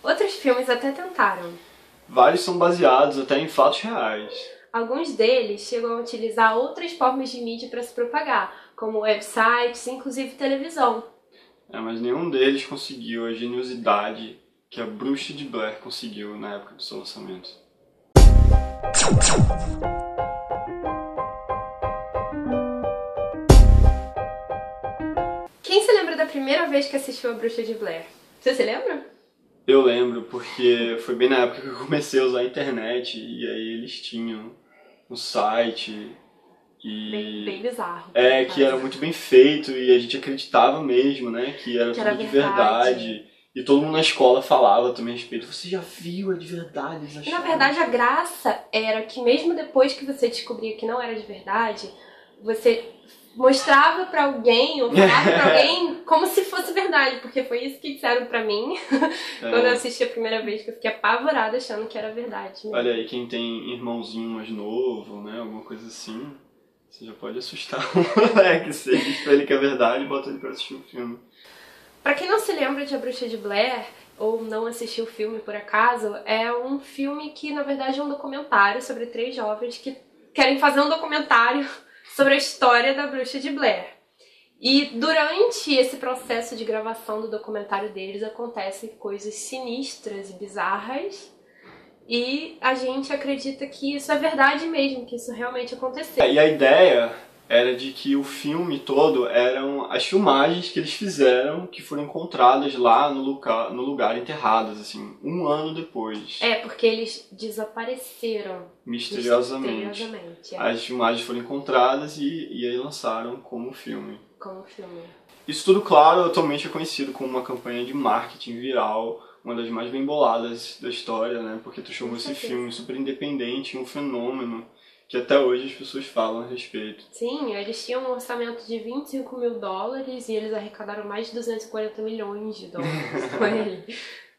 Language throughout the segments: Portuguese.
Outros filmes até tentaram. Vários são baseados até em fatos reais. Alguns deles chegam a utilizar outras formas de mídia para se propagar, como websites e inclusive televisão. Mas nenhum deles conseguiu a geniosidade que a Bruxa de Blair conseguiu na época do seu lançamento. Quem se lembra da primeira vez que assistiu a Bruxa de Blair? Você se lembra? Eu lembro, porque foi bem na época que eu comecei a usar a internet, e aí eles tinham um site e... Bem bizarro. Que era muito bem feito e a gente acreditava mesmo, né, que era tudo de verdade. E todo mundo na escola falava também a respeito. Você já viu? É de verdade? Eles acharam... E na verdade a graça era que mesmo depois que você descobria que não era de verdade, você mostrava pra alguém ou falava pra alguém como se fosse verdade, porque foi isso que disseram pra mim quando eu assisti a primeira vez, que eu fiquei apavorada achando que era verdade mesmo. Olha aí, quem tem irmãozinho mais novo, né, alguma coisa assim, você já pode assustar o moleque, se ele diz pra ele que é verdade e bota ele pra assistir o filme. Pra quem não se lembra de A Bruxa de Blair, ou não assistiu o filme por acaso, é um filme que na verdade é um documentário sobre 3 jovens que querem fazer um documentário sobre a história da Bruxa de Blair. E durante esse processo de gravação do documentário deles acontecem coisas sinistras e bizarras, e a gente acredita que isso é verdade mesmo, que isso realmente aconteceu. E a ideia era de que o filme todo eram as filmagens que eles fizeram, que foram encontradas lá no lugar enterradas, assim, 1 ano depois. Porque eles desapareceram. Misteriosamente. As filmagens foram encontradas e aí lançaram como filme. Isso tudo, claro, atualmente é conhecido como uma campanha de marketing viral, uma das mais bem boladas da história, né? Porque transformou esse filme super independente em um fenômeno que até hoje as pessoas falam a respeito. Sim, eles tinham um orçamento de $25 mil e eles arrecadaram mais de 240 milhões de dólares com ele.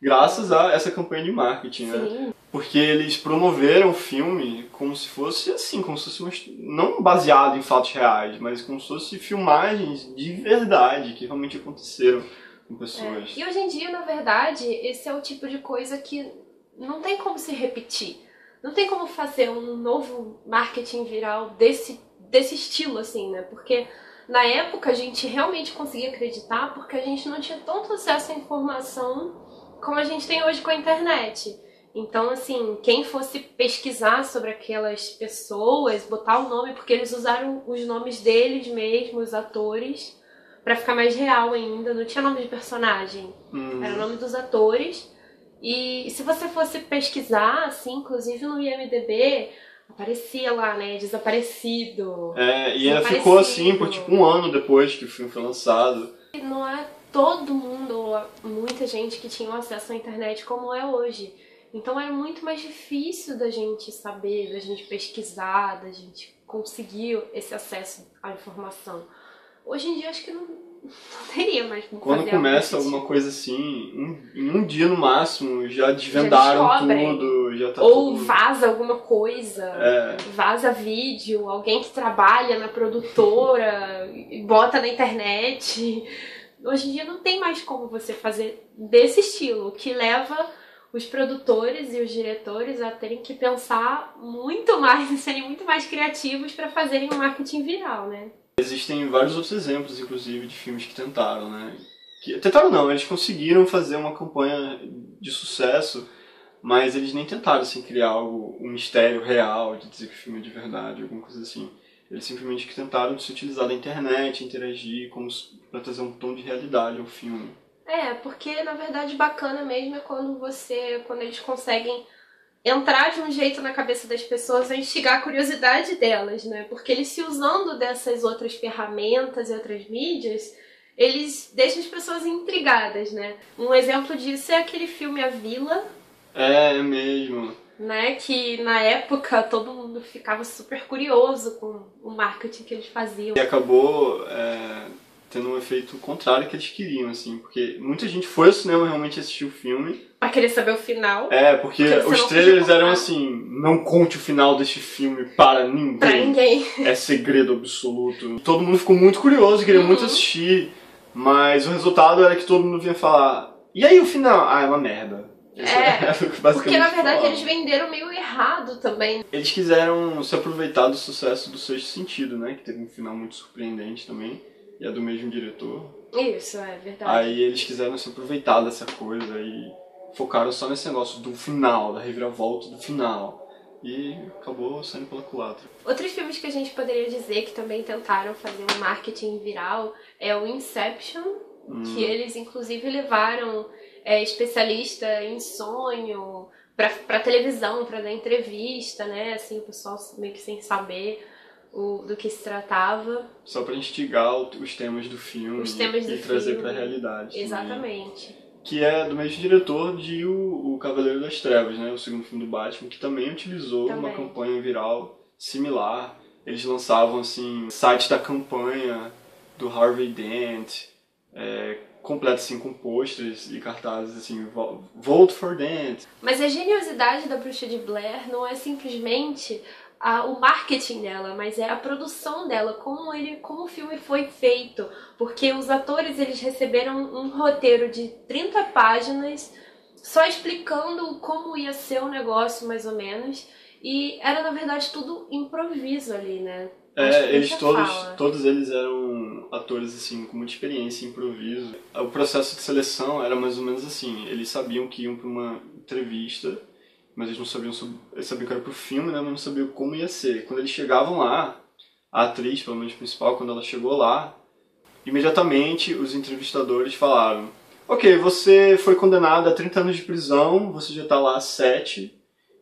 Graças a essa campanha de marketing, né? Sim. Porque eles promoveram o filme como se fosse assim, como se fosse não baseado em fatos reais, mas como se fosse filmagens de verdade, que realmente aconteceram com pessoas. E hoje em dia, na verdade, esse é o tipo de coisa que não tem como se repetir. Não tem como fazer um novo marketing viral desse estilo, assim, né? Porque na época a gente realmente conseguia acreditar porque a gente não tinha tanto acesso à informação como a gente tem hoje com a internet. Então, assim, quem fosse pesquisar sobre aquelas pessoas, botar o nome, porque eles usaram os nomes deles mesmos, os atores, pra ficar mais real ainda. Não tinha nome de personagem, era o nome dos atores. E se você fosse pesquisar, assim, inclusive no IMDb, aparecia lá, né, desaparecido. E ela ficou assim por tipo 1 ano depois que o filme foi lançado. Não é todo mundo, ou muita gente que tinha acesso à internet como é hoje. Então era muito mais difícil da gente saber, da gente pesquisar, da gente conseguir esse acesso à informação. Hoje em dia acho que não teria mais como fazer. Quando começa alguma coisa assim, em um dia no máximo, já desvendaram tudo, já tá ou tudo... vaza alguma coisa, vaza vídeo, alguém que trabalha na produtora e bota na internet. Hoje em dia não tem mais como você fazer desse estilo, que leva os produtores e os diretores a terem que pensar muito mais e serem muito mais criativos para fazerem um marketing viral, né? Existem vários outros exemplos, inclusive, de filmes que tentaram, né? Tentaram não, eles conseguiram fazer uma campanha de sucesso, mas eles nem tentaram assim, criar um mistério real de dizer que o filme é de verdade, alguma coisa assim. Eles simplesmente tentaram se utilizar da internet, interagir para trazer um tom de realidade ao filme. Porque na verdade bacana mesmo é quando eles conseguem entrar de um jeito na cabeça das pessoas a instigar a curiosidade delas, né? Porque eles se usando dessas outras ferramentas e outras mídias, eles deixam as pessoas intrigadas, né? Um exemplo disso é aquele filme A Vila. É mesmo. Né? Que na época todo mundo ficava super curioso com o marketing que eles faziam. E acabou tendo um efeito contrário que eles queriam, assim, porque muita gente foi ao cinema realmente assistir o filme. Pra querer saber o final. Porque os trailers eram assim, não conte o final deste filme para ninguém. Pra ninguém. É segredo absoluto. Todo mundo ficou muito curioso, queria muito assistir, mas o resultado era que todo mundo vinha falar, e aí o final? É uma merda. Esse é basicamente porque na verdade falavam. eles venderam meio errado também. Eles quiseram se aproveitar do sucesso do Sexto Sentido, né? Que teve um final muito surpreendente também. E é do mesmo diretor. Isso, é verdade. Aí eles quiseram se aproveitar dessa coisa e focaram só nesse negócio do final, da reviravolta do final. E acabou saindo pela culatra. Outros filmes que a gente poderia dizer que também tentaram fazer um marketing viral é o Inception, que eles inclusive levaram especialista em sonho pra televisão, pra dar entrevista, né? Assim, o pessoal meio que sem saber do que se tratava. Só pra instigar os temas do filme e trazer pra realidade. Exatamente. Também. Que é do mesmo diretor de o Cavaleiro das Trevas, né? O segundo filme do Batman, que também utilizou uma campanha viral similar. Eles lançavam, assim, site da campanha do Harvey Dent, completo, assim, com posters e cartazes, assim, Vote for Dent. Mas a geniosidade da Bruxa de Blair não é simplesmente o marketing dela, mas é a produção dela, como o filme foi feito, porque os atores eles receberam um roteiro de 30 páginas só explicando como ia ser o negócio mais ou menos, e era na verdade tudo improviso ali, né? Todos eles eram atores assim com muita experiência em improviso. O processo de seleção era mais ou menos assim, eles sabiam que iam para uma entrevista, mas eles não sabiam eles sabiam que era pro filme, né, mas não sabiam como ia ser. Quando eles chegavam lá, a atriz, pelo menos principal, quando ela chegou lá, imediatamente os entrevistadores falaram: ok, você foi condenado a 30 anos de prisão, você já tá lá há 7,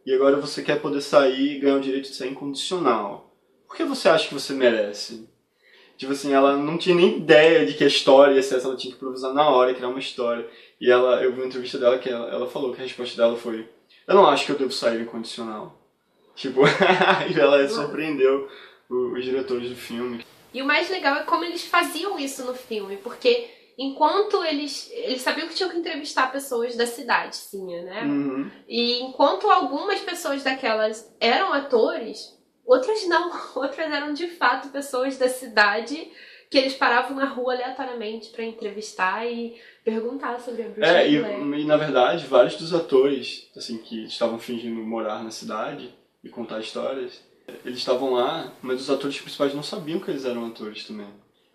e agora você quer poder sair e ganhar o direito de sair incondicional. Por que você acha que você merece? Tipo assim, ela não tinha nem ideia de que a história ia ser essa, ela tinha que improvisar na hora, criar uma história. E eu vi uma entrevista dela que ela falou que a resposta dela foi: eu não acho que eu devo sair incondicional. Tipo, e ela surpreendeu os diretores do filme. E o mais legal é como eles faziam isso no filme, porque enquanto eles sabiam que tinham que entrevistar pessoas da cidade, sim, né? Uhum. E enquanto algumas pessoas daquelas eram atores, outras não. Outras eram de fato pessoas da cidade que eles paravam na rua aleatoriamente pra entrevistar e perguntar sobre a Bruxa de Blair. E na verdade, vários dos atores assim, que estavam fingindo morar na cidade e contar histórias, eles estavam lá, mas os atores principais não sabiam que eles eram atores também.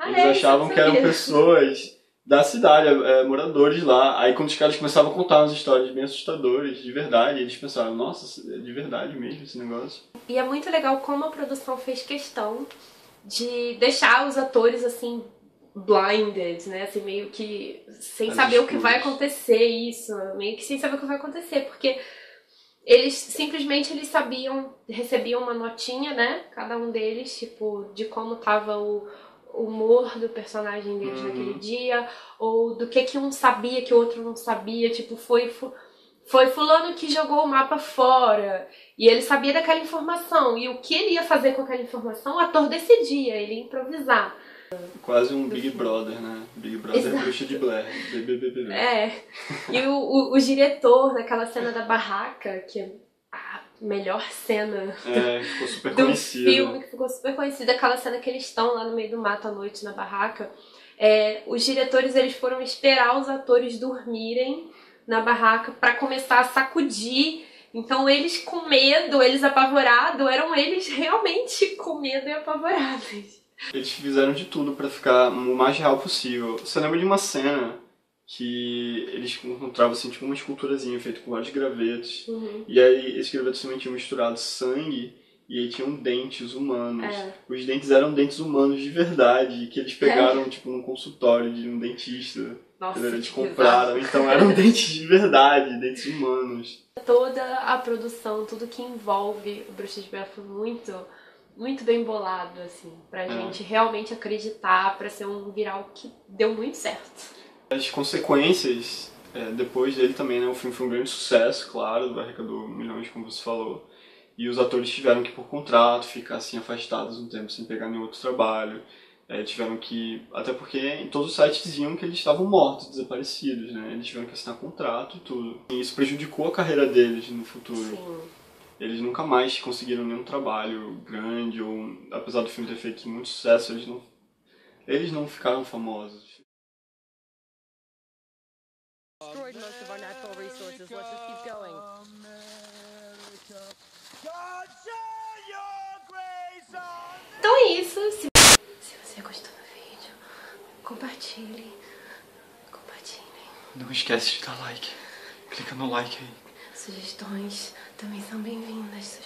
Eles achavam que eram pessoas da cidade, moradores lá. Aí quando os caras começavam a contar umas histórias bem assustadoras, de verdade, eles pensaram: nossa, é de verdade mesmo esse negócio. E é muito legal como a produção fez questão de deixar os atores assim blinded, né, assim meio que sem saber o que vai acontecer, isso, meio que sem saber o que vai acontecer, porque eles simplesmente recebiam uma notinha, né, cada um deles, tipo, de como tava o humor do personagem deles naquele dia, ou do que um sabia que o outro não sabia, tipo, foi fulano que jogou o mapa fora, e ele sabia daquela informação, e o que ele ia fazer com aquela informação, o ator decidia, ele ia improvisar. Quase um Big Brother, né? Big Brother Bruxa de Blair. BBB. E o diretor naquela cena da barraca, que é a melhor cena ficou super do conhecida. filme, que ficou super conhecida, aquela cena que eles estão lá no meio do mato à noite na barraca. Os diretores eles foram esperar os atores dormirem na barraca pra começar a sacudir. Então eles com medo, eles apavorados, eram eles realmente com medo e apavorados. Eles fizeram de tudo pra ficar o mais real possível. Você lembra de uma cena que eles encontravam assim, tipo uma esculturazinha feita com vários gravetos. E aí esses gravetos também tinham misturado sangue e aí tinham dentes humanos. Os dentes eram dentes humanos de verdade, que eles pegaram tipo num consultório de um dentista. Nossa, eles compraram, então eram dentes de verdade, dentes humanos. Toda a produção, tudo que envolve o Bruxa de Blair foi muito bem bolado, assim, pra gente realmente acreditar, pra ser um viral que deu muito certo. As consequências, depois dele também, né, o filme foi um grande sucesso, claro, arrecadou milhões, como você falou, e os atores tiveram que, por contrato, ficar assim afastados um tempo sem pegar nenhum outro trabalho. Tiveram que, até porque em todos os sites diziam que eles estavam mortos, desaparecidos, né? Eles tiveram que assinar contrato e tudo. E isso prejudicou a carreira deles no futuro. Sim. Eles nunca mais conseguiram nenhum trabalho grande, ou apesar do filme ter feito muito sucesso, eles não ficaram famosos. Destroyed most of our natural resources. Let's just keep going. Então é isso. Se você gostou do vídeo, compartilhe. Não esquece de dar like. Clica no like aí. Sugestões também são bem-vindas.